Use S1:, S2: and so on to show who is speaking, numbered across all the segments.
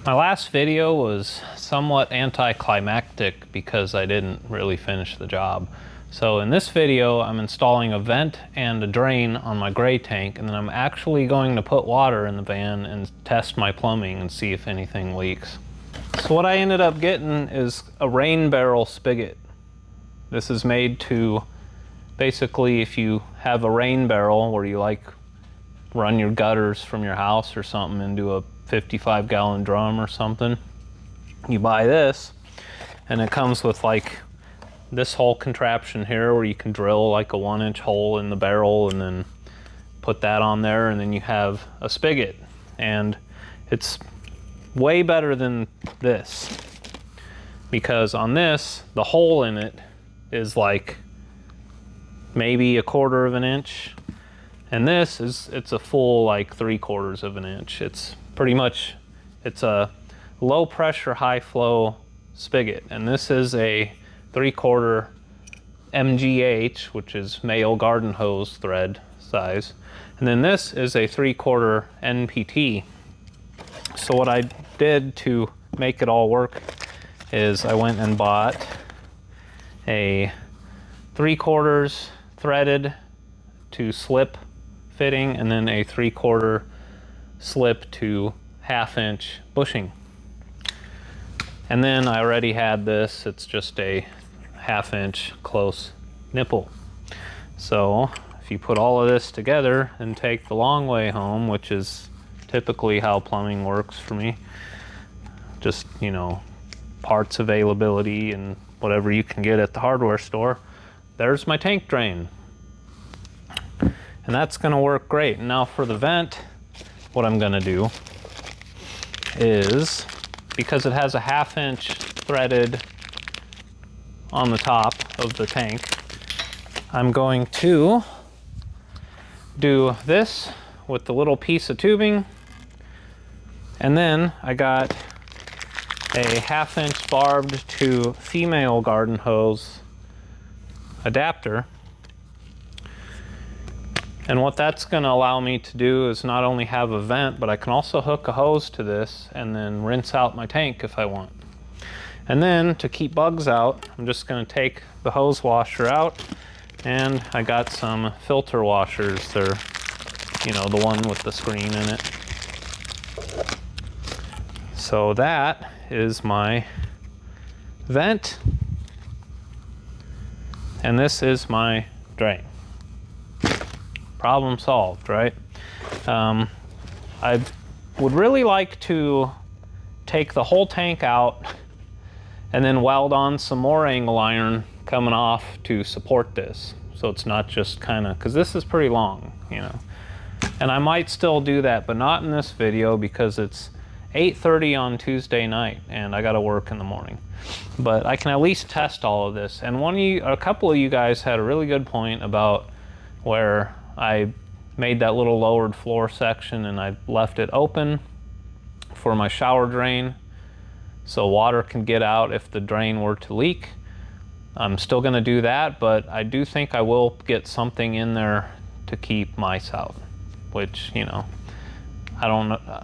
S1: My last video was somewhat anticlimactic because I didn't really finish the job. So in this video, I'm installing a vent and a drain on my gray tank, and then I'm actually going to put water in the van and test my plumbing and see if anything leaks. So what I ended up getting is a rain barrel spigot. This is made to, basically, if you have a rain barrel where you like run your gutters from your house or something into a 55-gallon drum or something, you buy this, and it comes with like this whole contraption here where you can drill like a 1-inch hole in the barrel and then put that on there, and then you have a spigot. And it's way better than this, because on this, the hole in it is like maybe 1/4 of an inch, and this is, it's a full like 3/4 of an inch. It's pretty much, it's a low pressure, high flow spigot, and this is a 3/4 MGH, which is male garden hose thread size, and then this is a 3/4 NPT. So what I did to make it all work is I went and bought a 3/4 threaded to slip fitting, and then a 3/4 slip to 1/2 inch bushing. And then I already had this, it's just a 1/2 inch close nipple. So if you put all of this together and take the long way home, which is typically how plumbing works for me, just, you know, parts availability and whatever you can get at the hardware store, there's my tank drain. And that's gonna work great. Now for the vent, what I'm gonna do is, because it has a 1/2 inch threaded on the top of the tank, I'm going to do this with the little piece of tubing, and then I got a 1/2 inch barbed to female garden hose adapter. And what that's going to allow me to do is not only have a vent, but I can also hook a hose to this and then rinse out my tank if I want. And then to keep bugs out, I'm just going to take the hose washer out, and I got some filter washers. They're, you know, the one with the screen in it. So that is my vent, and this is my drain. Problem solved, right? I would really like to take the whole tank out and then weld on some more angle iron coming off to support this, so it's not just kind of, because this is pretty long, you know. And I might still do that, but not in this video because it's 8:30 on Tuesday night and I gotta work in the morning. But I can at least test all of this. And a couple of you guys had a really good point about where I made that little lowered floor section and I left it open for my shower drain so water can get out if the drain were to leak. I'm still gonna do that, but I do think I will get something in there to keep mice out, which, you know, I don't know.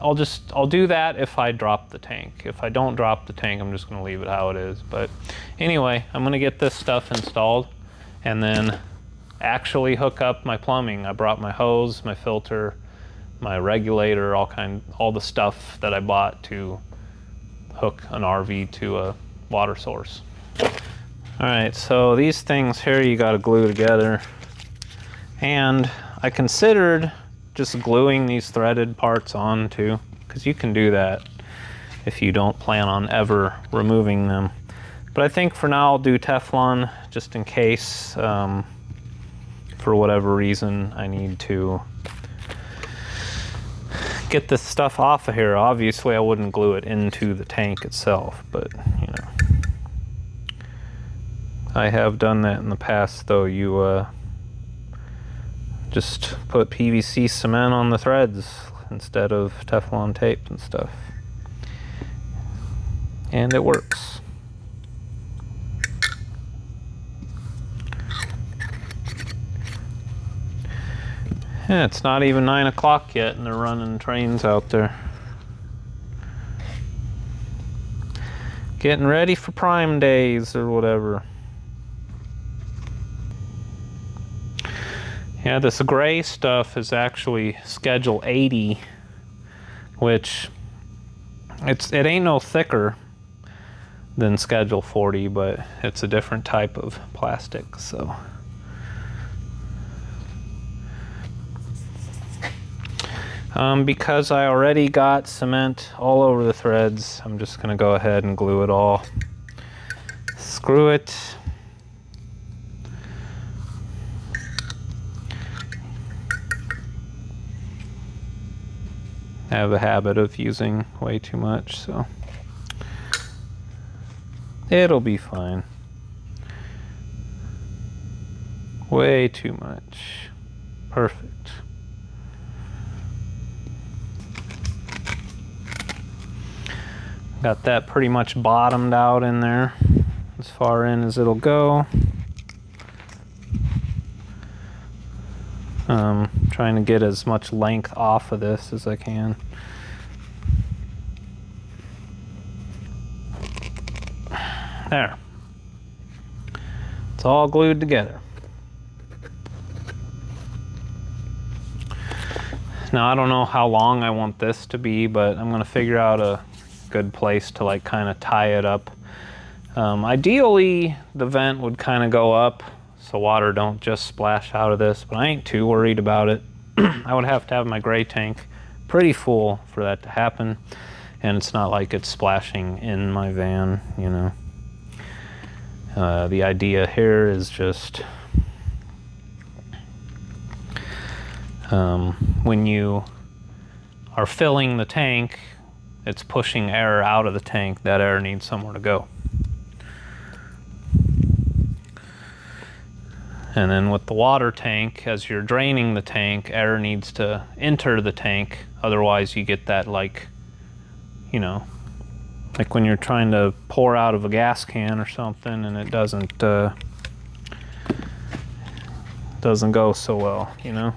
S1: I'll do that if I drop the tank. If I don't drop the tank, I'm just gonna leave it how it is. But anyway, I'm gonna get this stuff installed and then actually hook up my plumbing. I brought my hose, my filter, my regulator, all the stuff that I bought to hook an RV to a water source. All right, so these things here you gotta glue together. And I considered just gluing these threaded parts on too, because you can do that if you don't plan on ever removing them. But I think for now I'll do Teflon just in case, for whatever reason I need to get this stuff off of here. Obviously I wouldn't glue it into the tank itself, but you know, I have done that in the past though. You just put PVC cement on the threads instead of Teflon tape and stuff, and it works. Yeah, it's not even 9 o'clock yet and they're running trains out there. Getting ready for Prime Days or whatever. Yeah, this gray stuff is actually Schedule 80, which it ain't no thicker than Schedule 40, but it's a different type of plastic, so. Because I already got cement all over the threads, I'm just gonna go ahead and glue it all. Screw it. I have a habit of using way too much, so it'll be fine. Way too much. Perfect. Got that pretty much bottomed out in there, as far in as it'll go. Trying to get as much length off of this as I can. There. It's all glued together. Now I don't know how long I want this to be, but I'm gonna figure out a good place to like kind of tie it up. Ideally the vent would kind of go up so water don't just splash out of this, but I ain't too worried about it. I would have to have my gray tank pretty full for that to happen, and it's not like it's splashing in my van, you know. The idea here is just when you are filling the tank, it's pushing air out of the tank. That air needs somewhere to go. And then with the water tank, as you're draining the tank, air needs to enter the tank. Otherwise you get that, like, you know, like when you're trying to pour out of a gas can or something and it doesn't go so well, you know.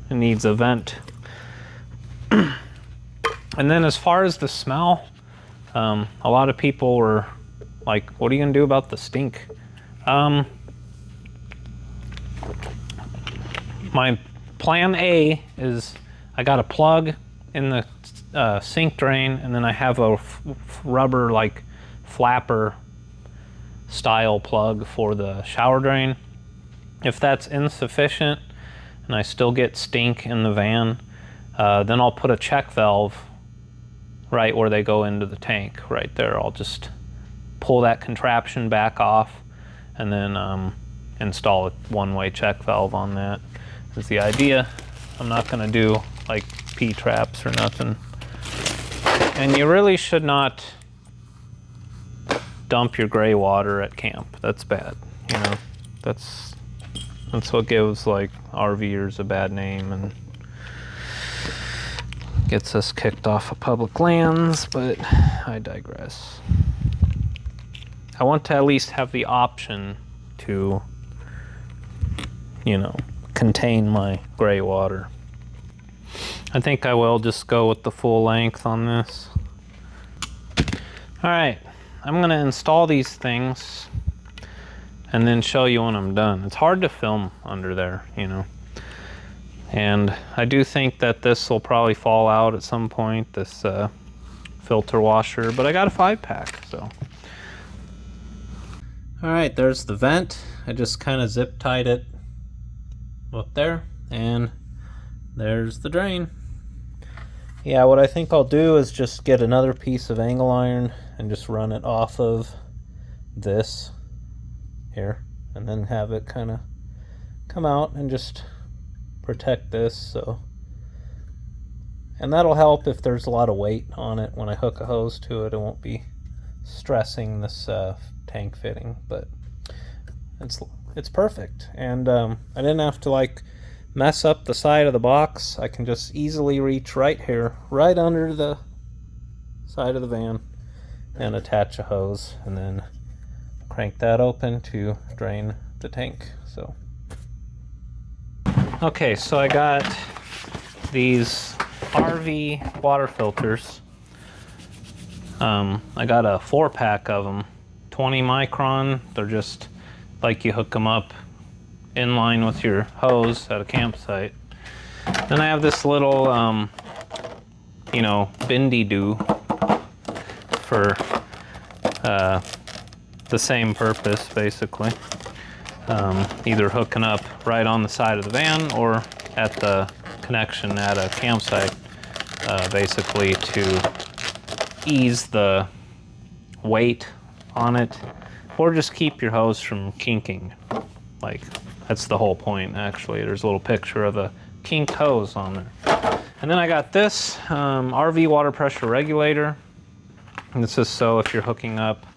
S1: It needs a vent. And then as far as the smell, a lot of people were like, what are you gonna do about the stink? My plan A is I got a plug in the sink drain, and then I have a rubber like flapper style plug for the shower drain. If that's insufficient and I still get stink in the van, then I'll put a check valve right where they go into the tank, right there. I'll just pull that contraption back off and then install a one-way check valve on that. Is the idea. I'm not gonna do like P-traps or nothing. And you really should not dump your gray water at camp. That's bad, you know. That's what gives like RVers a bad name and gets us kicked off of public lands, but I digress. I want to at least have the option to, you know, contain my gray water. I think I will just go with the full length on this. All right, I'm gonna install these things and then show you when I'm done. It's hard to film under there, you know. And I do think that this will probably fall out at some point, this filter washer, but I got a 5-pack, so. All right, there's the vent. I just kind of zip tied it up there, and there's the drain. Yeah, what I think I'll do is just get another piece of angle iron and just run it off of this here, and then have it kind of come out and just protect this. So, and that'll help if there's a lot of weight on it. When I hook a hose to it, it won't be stressing this tank fitting, but it's perfect. And I didn't have to like mess up the side of the box. I can just easily reach right here, right under the side of the van, and attach a hose and then crank that open to drain the tank. So okay, so I got these RV water filters. I got a 4-pack of them, 20 micron. They're just like you hook them up in line with your hose at a campsite. Then I have this little, you know, bendy do for the same purpose, basically. Either hooking up right on the side of the van or at the connection at a campsite, basically to ease the weight on it, or just keep your hose from kinking. Like, that's the whole point, actually. There's a little picture of a kinked hose on there. And then I got this RV water pressure regulator. And this is so if you're hooking up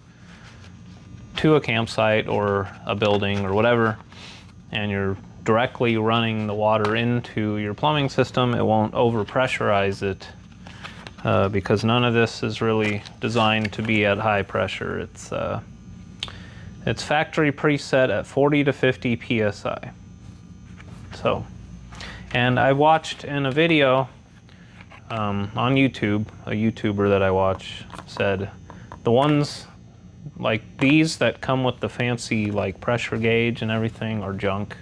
S1: to a campsite or a building or whatever, and you're directly running the water into your plumbing system, it won't overpressurize it, because none of this is really designed to be at high pressure. It's factory preset at 40 to 50 psi. So, and I watched in a video on YouTube, a YouTuber that I watch said the ones like these that come with the fancy like pressure gauge and everything are junk.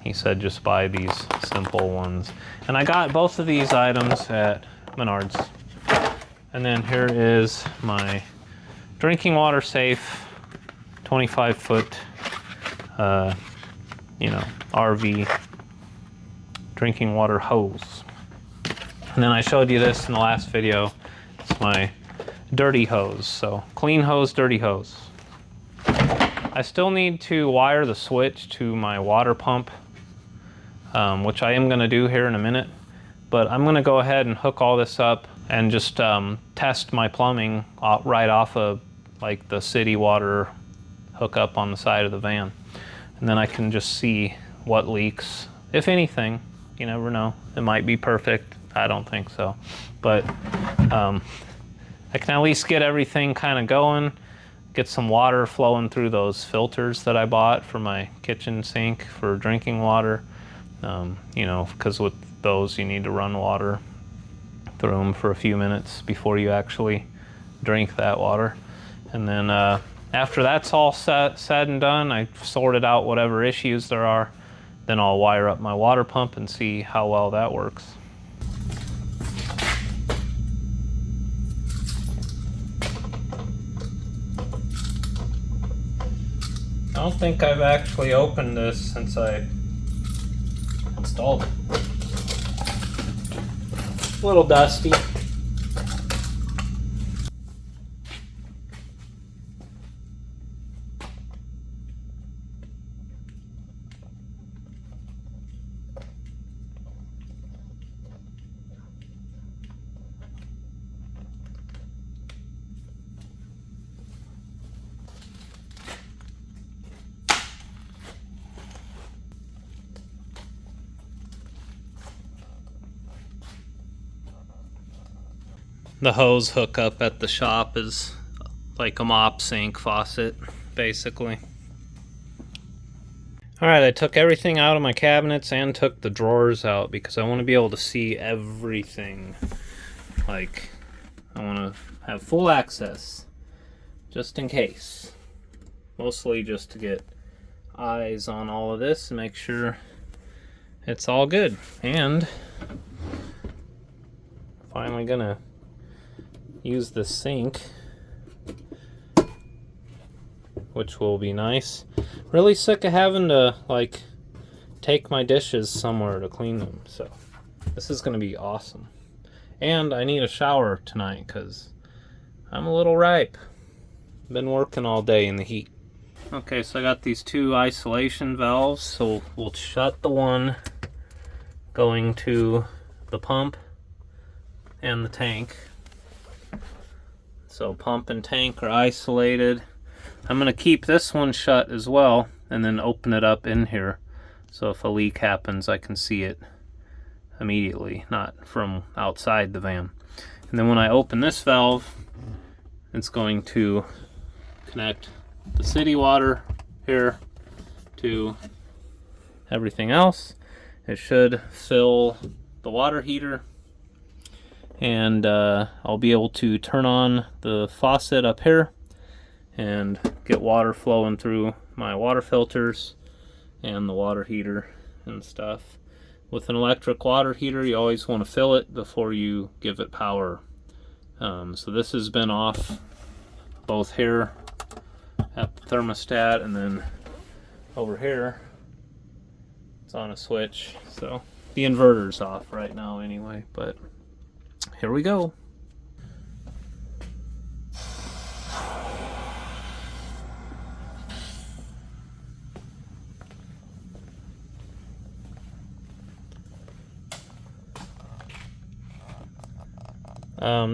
S1: He said just buy these simple ones. And I got both of these items at Menards. And then here is my drinking water safe 25-foot you know, RV drinking water hose. And then I showed you this in the last video. It's my dirty hose. So clean hose, dirty hose. I still need to wire the switch to my water pump, which I am going to do here in a minute. But I'm going to go ahead and hook all this up and just test my plumbing right off of like the city water hookup on the side of the van. And then I can just see what leaks, if anything. You never know. It might be perfect. I don't think so. But I can at least get everything kind of going, get some water flowing through those filters that I bought for my kitchen sink for drinking water. You know, because with those you need to run water through them for a few minutes before you actually drink that water. And then after that's all said and done, I sorted out whatever issues there are, then I'll wire up my water pump and see how well that works. I don't think I've actually opened this since I installed it. A little dusty. The hose hookup at the shop is like a mop sink faucet, basically. Alright, I took everything out of my cabinets and took the drawers out because I want to be able to see everything. Like, I want to have full access, just in case. Mostly just to get eyes on all of this and make sure it's all good. And finally gonna use the sink, which will be nice. Really sick of having to like take my dishes somewhere to clean them, so this is gonna be awesome. And I need a shower tonight because I'm a little ripe. Been working all day in the heat. Okay, so I got these two isolation valves, so we'll shut the one going to the pump and the tank. So pump and tank are isolated. I'm gonna keep this one shut as well and then open it up in here. So if a leak happens, I can see it immediately, not from outside the van. And then when I open this valve, it's going to connect the city water here to everything else. It should fill the water heater. and I'll be able to turn on the faucet up here and get water flowing through my water filters and the water heater and stuff. With an electric water heater, you always want to fill it before you give it power. So this has been off both here at the thermostat, and then over here it's on a switch. So the inverter's off right now anyway, but here we go.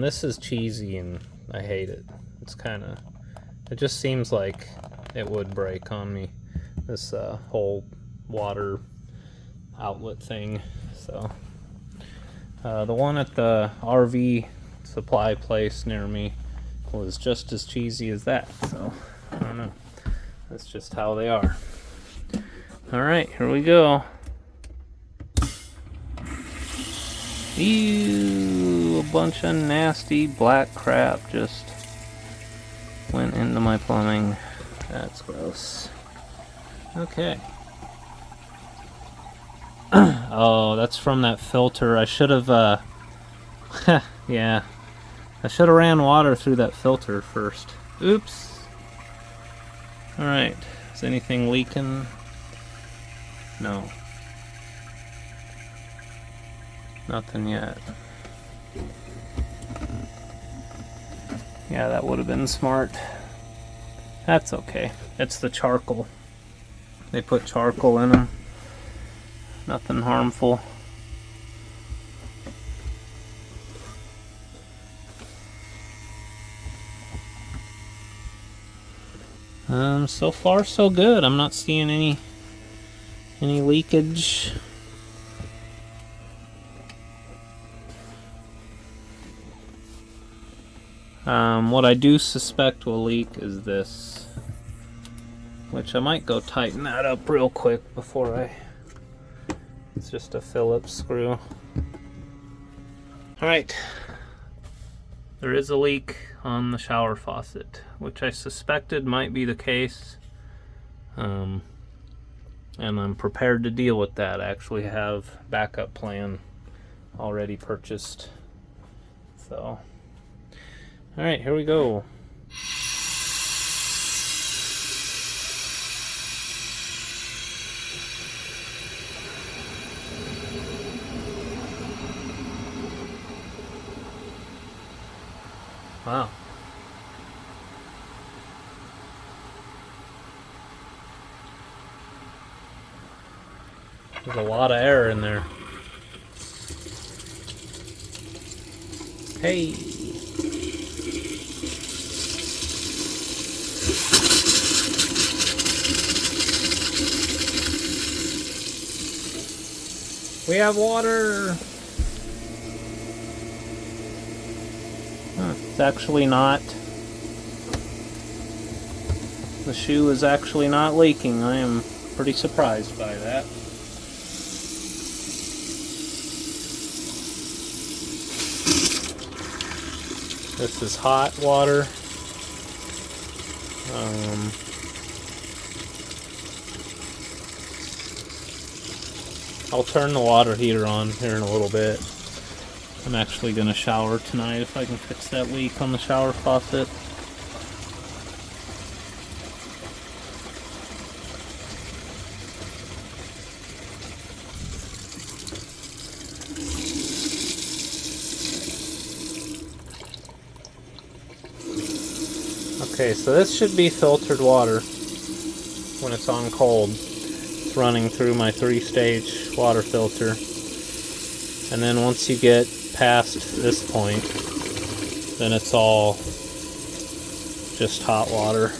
S1: This is cheesy and I hate it. It just seems like it would break on me, this whole water outlet thing. So the one at the RV supply place near me was just as cheesy as that. So I don't know. That's just how they are. All right, here we go. Ew, a bunch of nasty black crap just went into my plumbing. That's gross. Okay. Oh, that's from that filter. I should have, yeah. I should have ran water through that filter first. Oops. Alright. Is anything leaking? No. Nothing yet. Yeah, that would have been smart. That's okay. It's the charcoal. They put charcoal in them. Nothing harmful. So far so good. I'm not seeing any leakage. What I do suspect will leak is this, which I might go tighten that up real quick before it's just a Phillips screw. Alright, there is a leak on the shower faucet, which I suspected might be the case, and I'm prepared to deal with that. I actually have a backup plan already purchased. So alright, here we go. Wow. There's a lot of air in there. Hey. We have water. It's actually not. The shoe is actually not leaking. I am pretty surprised by that. This is hot water. I'll turn the water heater on here in a little bit. I'm actually going to shower tonight if I can fix that leak on the shower faucet. Okay, so this should be filtered water when it's on cold. It's running through my 3-stage water filter. And then once you get past this point, then it's all just hot water.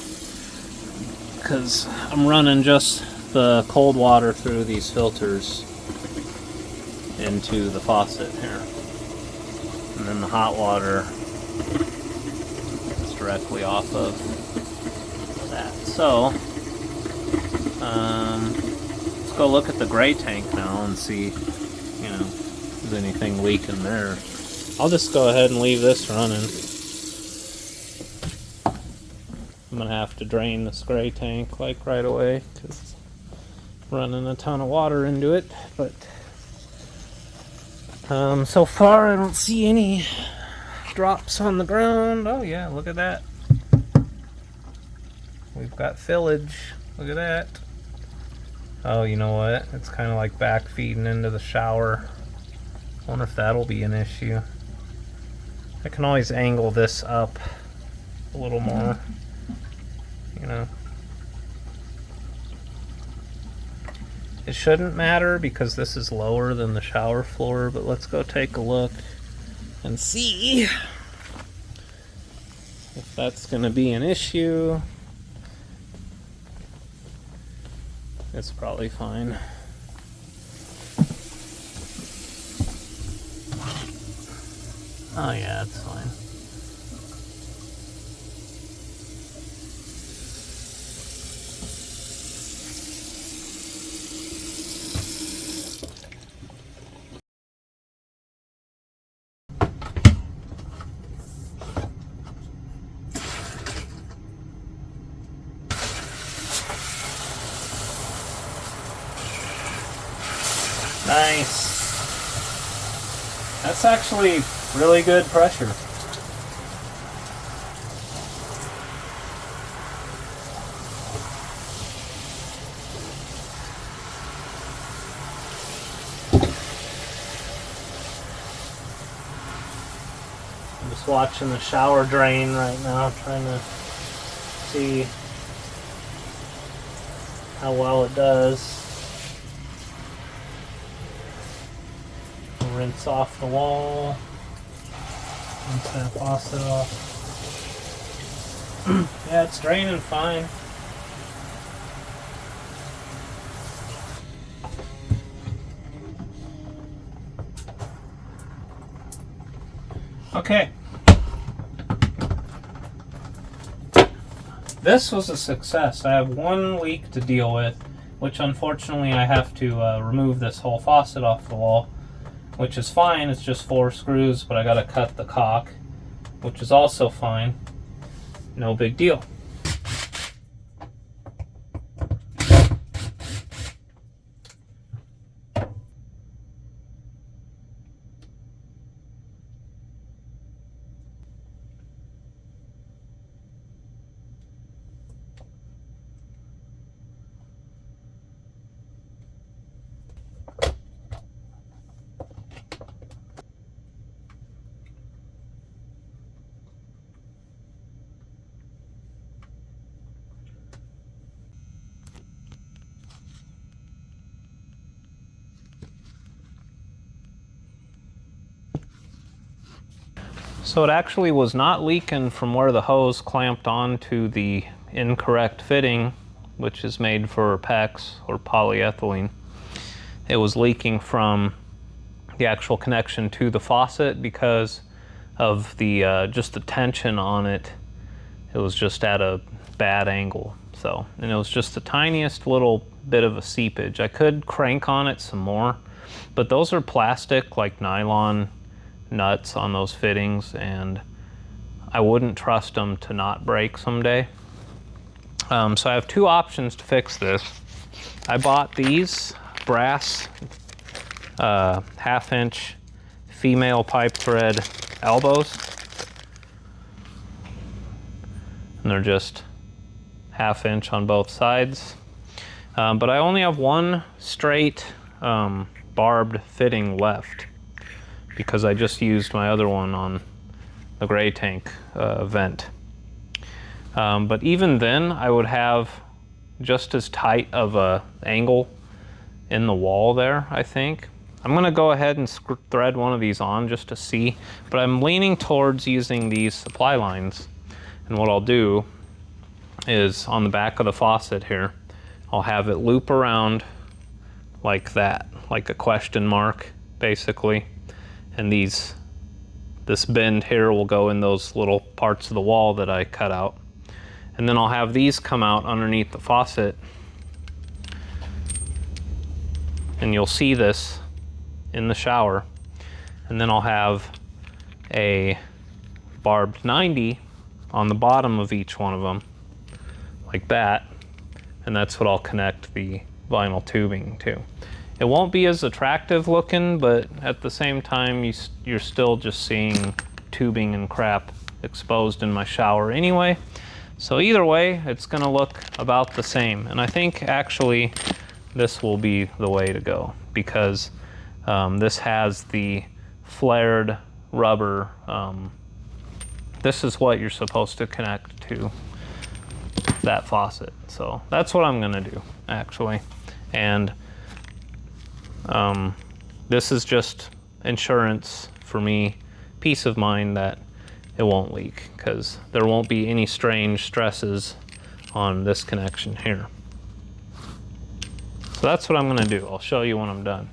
S1: Because I'm running just the cold water through these filters into the faucet here. And then the hot water directly off of that. So let's go look at the gray tank now and see, if there's anything leaking there. I'll just go ahead and leave this running. I'm gonna have to drain this gray tank like right away because it's running a ton of water into it. But so far I don't see any drops on the ground. Oh yeah, look at that. We've got fillage. Look at that. Oh, you know what? It's kind of like back feeding into the shower. I wonder if that'll be an issue. I can always angle this up a little more, you know. It shouldn't matter because this is lower than the shower floor, but let's go take a look and see if that's going to be an issue. It's probably fine. Oh yeah, it's fine. Nice. That's actually really good pressure. I'm just watching the shower drain right now, trying to see how well it does. Rinse off the wall. Rinse that faucet off. Yeah, it's draining fine. Okay. This was a success. I have one leak to deal with, which unfortunately I have to remove this whole faucet off the wall, which is fine. It's just 4 screws, but I gotta cut the caulk, which is also fine. No big deal. So it actually was not leaking from where the hose clamped onto the incorrect fitting, which is made for PEX or polyethylene. It was leaking from the actual connection to the faucet because of the just the tension on it. It was just at a bad angle. So, and it was just the tiniest little bit of a seepage. I could crank on it some more, but those are plastic, like nylon nuts on those fittings, and I wouldn't trust them to not break someday. So I have 2 options to fix this. I bought these brass 1/2-inch female pipe thread elbows, and they're just 1/2 inch on both sides. But I only have one straight barbed fitting left, because I just used my other one on the gray tank vent. But even then, I would have just as tight of a angle in the wall there, I think. I'm gonna go ahead and thread one of these on just to see, but I'm leaning towards using these supply lines. And what I'll do is on the back of the faucet here, I'll have it loop around like that, like a question mark, basically. And this bend here will go in those little parts of the wall that I cut out. And then I'll have these come out underneath the faucet. And you'll see this in the shower. And then I'll have a barbed 90 on the bottom of each one of them, like that, and that's what I'll connect the vinyl tubing to. It won't be as attractive looking, but at the same time, you're still just seeing tubing and crap exposed in my shower anyway. So either way, it's gonna look about the same. And I think actually this will be the way to go, because this has the flared rubber. This is what you're supposed to connect to that faucet. So that's what I'm gonna do, actually. And this is just insurance for me, peace of mind that it won't leak, because there won't be any strange stresses on this connection here. So that's what I'm gonna do. I'll show you when I'm done.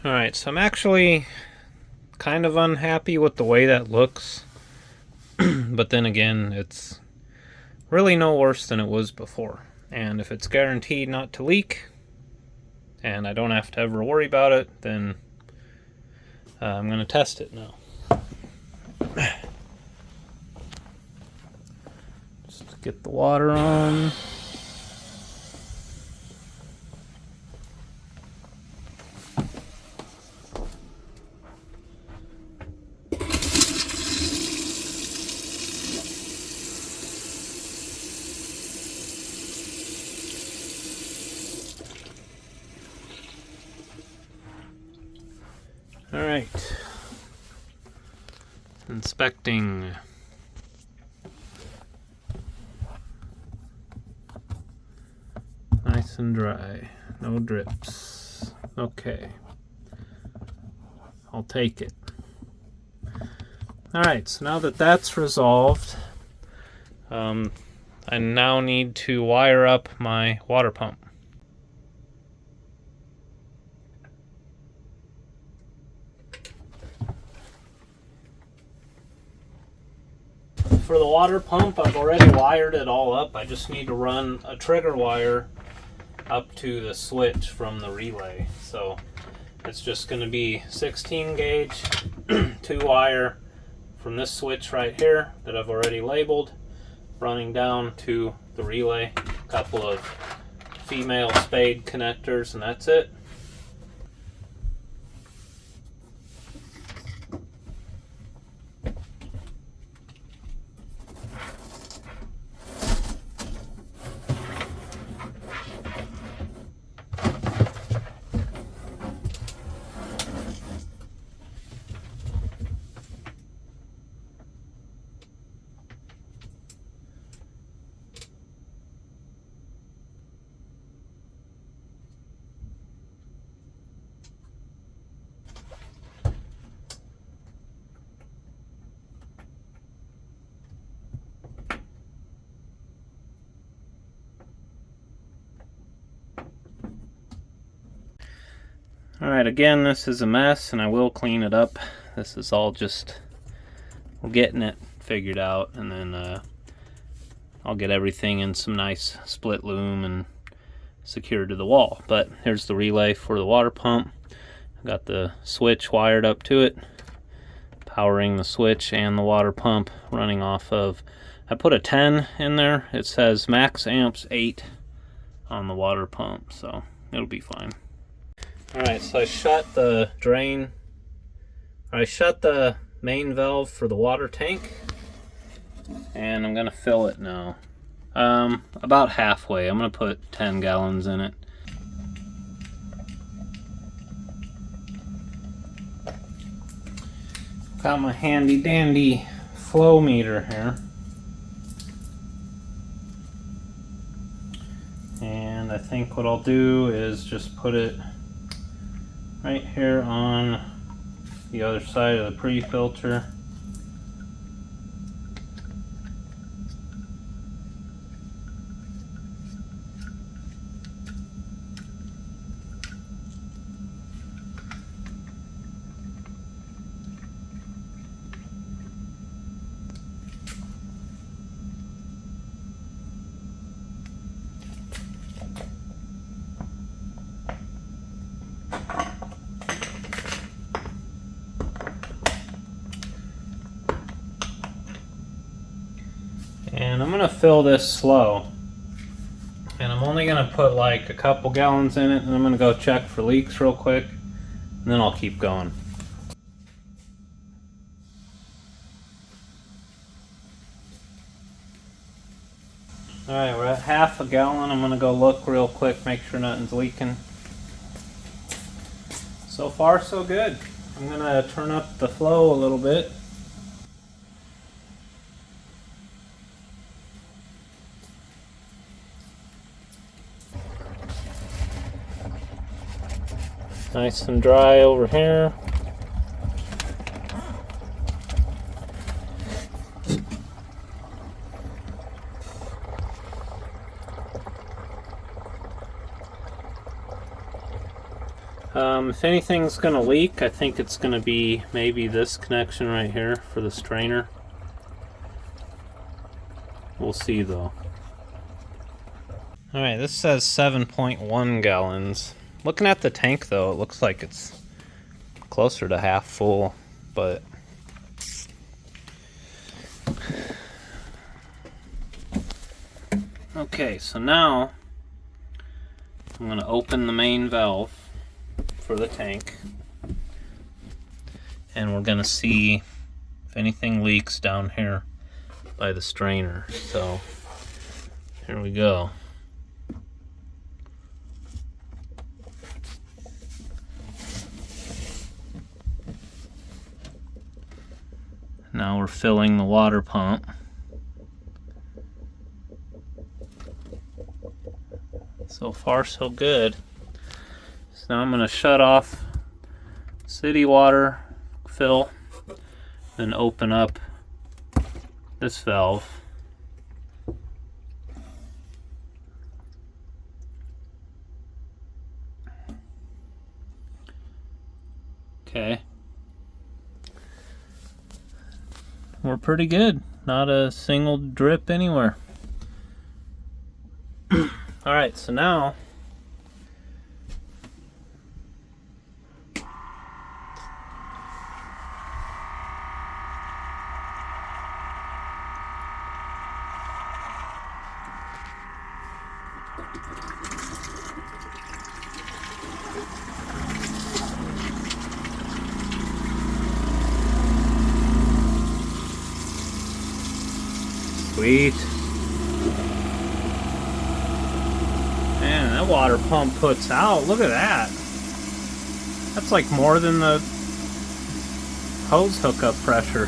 S1: Alright, so I'm actually kind of unhappy with the way that looks, but then again, it's really no worse than it was before. And if it's guaranteed not to leak, and I don't have to ever worry about it, then I'm going to test it now. Just get the water on. All right, inspecting. Nice and dry, no drips. Okay, I'll take it. All right, so now that that's resolved, I now need to wire up my water pump. For the water pump, I've already wired it all up. I just need to run a trigger wire up to the switch from the relay. So it's just going to be 16 gauge, 2 wire from this switch right here that I've already labeled, running down to the relay. A couple of female spade connectors, and that's it. Alright, again, this is a mess, and I will clean it up. This is all just, we're getting it figured out, and then I'll get everything in some nice split loom and secured to the wall. But here's the relay for the water pump. I've got the switch wired up to it, powering the switch and the water pump, running off of, I put a 10 in there. It says max amps 8 on the water pump, so it'll be fine. Alright, so I shut the main valve for the water tank, and I'm gonna fill it now. About halfway. I'm gonna put 10 gallons in it. Got my handy dandy flow meter here. And I think what I'll do is just put it right here on the other side of the pre-filter. And I'm gonna fill this slow. And I'm only gonna put like a couple gallons in it, and I'm gonna go check for leaks real quick, and then I'll keep going. Alright, we're at half a gallon. I'm gonna go look real quick, make sure nothing's leaking. So far, so good. I'm gonna turn up the flow a little bit. Nice and dry over here. If anything's going to leak, I think it's going to be maybe this connection right here for the strainer. We'll see though. Alright, this says 7.1 gallons. Looking at the tank though, it looks like it's closer to half full, but okay, so now I'm going to open the main valve for the tank, and we're going to see if anything leaks down here by the strainer. So here we go. Now we're filling the water pump. So far so good. So now I'm going to shut off city water fill, then open up this valve. Okay. We're pretty good. Not a single drip anywhere. Alright, so now sweet. Man, that water pump puts out. Look at that. That's like more than the hose hookup pressure.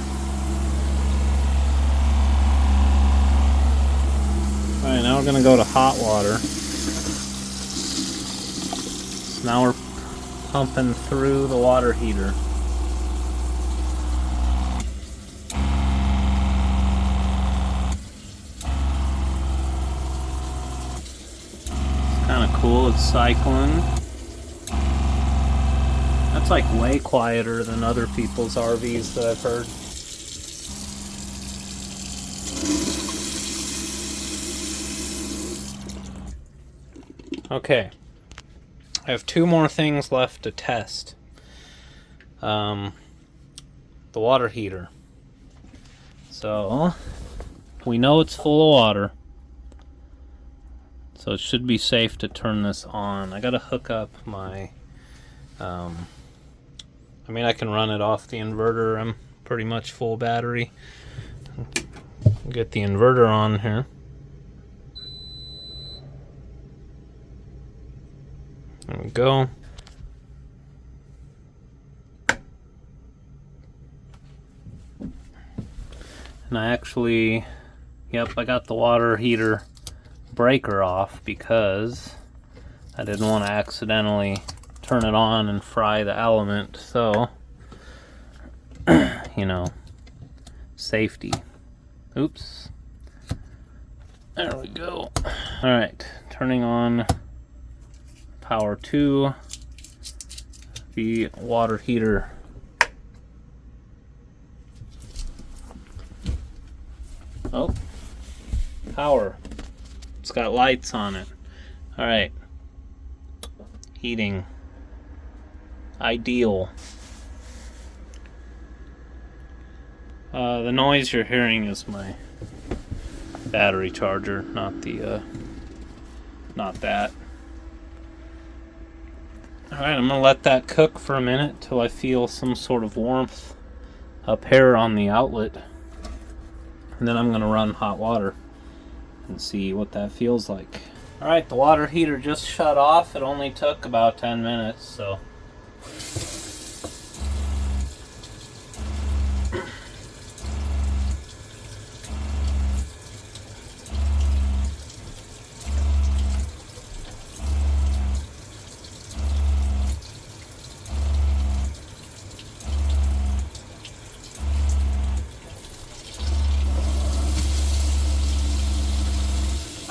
S1: Alright, now we're going to go to hot water. So now we're pumping through the water heater. Kind of cool, it's cycling. That's like way quieter than other people's RVs that I've heard. Okay, I have two more things left to test. The water heater. So we know it's full of water, so it should be safe to turn this on. I gotta hook up my I mean, I can run it off the inverter. I'm pretty much full battery. Get the inverter on here. There we go. And I actually, yep, I got the water heater breaker off because I didn't want to accidentally turn it on and fry the element. So, you know, safety. Oops. There we go. Alright, turning on power to the water heater. Oh, power. It's got lights on it. Alright. Heating. Ideal. The noise you're hearing is my battery charger, not the not that. Alright, I'm gonna let that cook for a minute till I feel some sort of warmth up here on the outlet. And then I'm gonna run hot water and see what that feels like. Alright, the water heater just shut off. It only took about 10 minutes, so.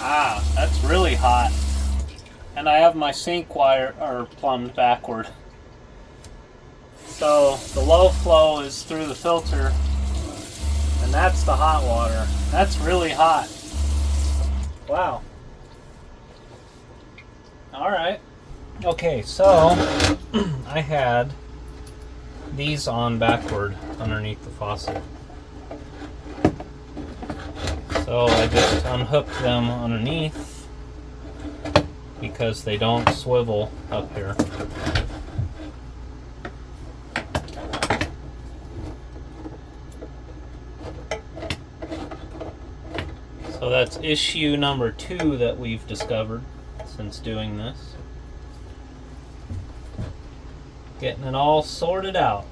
S1: Ah, that's really hot. And I have my sink wire plumbed backward. So the low flow is through the filter, and that's the hot water. That's really hot. Wow. Alright. Okay, so I had these on backward underneath the faucet. So I just unhooked them underneath because they don't swivel up here. So that's issue number 2 that we've discovered since doing this. Getting it all sorted out.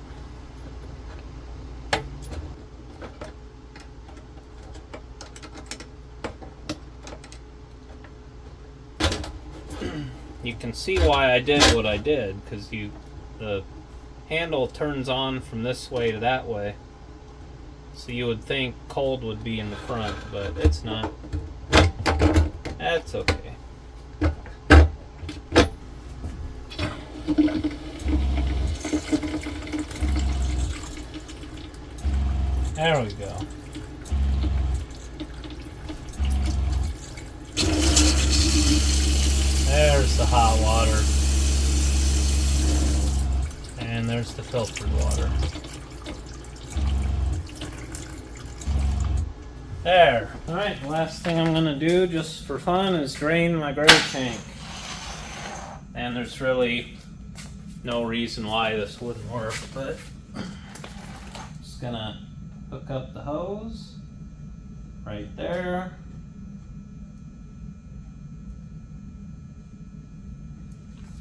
S1: You can see why I did what I did, because the handle turns on from this way to that way. So you would think cold would be in the front, but it's not. That's okay. There we go. There's the hot water. And there's the filtered water. There. Alright, the last thing I'm going to do just for fun is drain my gray tank. And there's really no reason why this wouldn't work, but just going to hook up the hose right there.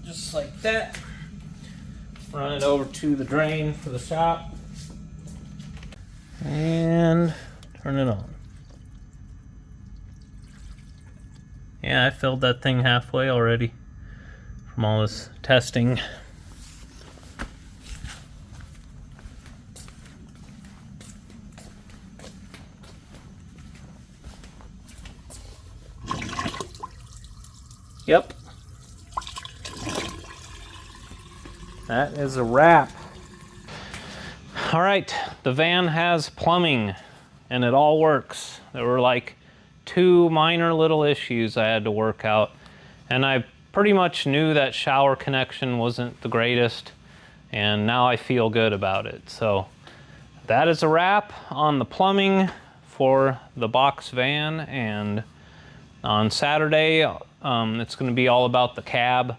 S1: Just like that. Run it over to the drain for the shop. And turn it on. Yeah, I filled that thing halfway already from all this testing. Yep. That is a wrap. All right, the van has plumbing and it all works. There were like 2 minor little issues I had to work out, and I pretty much knew that shower connection wasn't the greatest, and now I feel good about it. So that is a wrap on the plumbing for the box van, and on Saturday it's going to be all about the cab.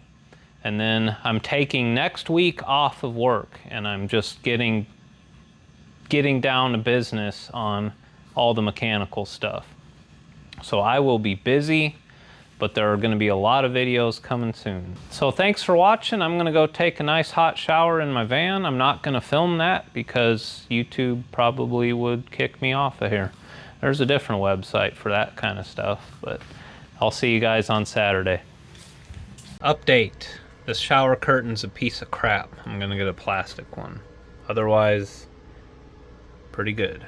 S1: And then I'm taking next week off of work, and I'm just getting down to business on all the mechanical stuff. So I will be busy, but there are going to be a lot of videos coming soon. So thanks for watching. I'm going to go take a nice hot shower in my van. I'm not going to film that because YouTube probably would kick me off of here. There's a different website for that kind of stuff, but I'll see you guys on Saturday. Update. This shower curtain's a piece of crap. I'm gonna get a plastic one. Otherwise, pretty good.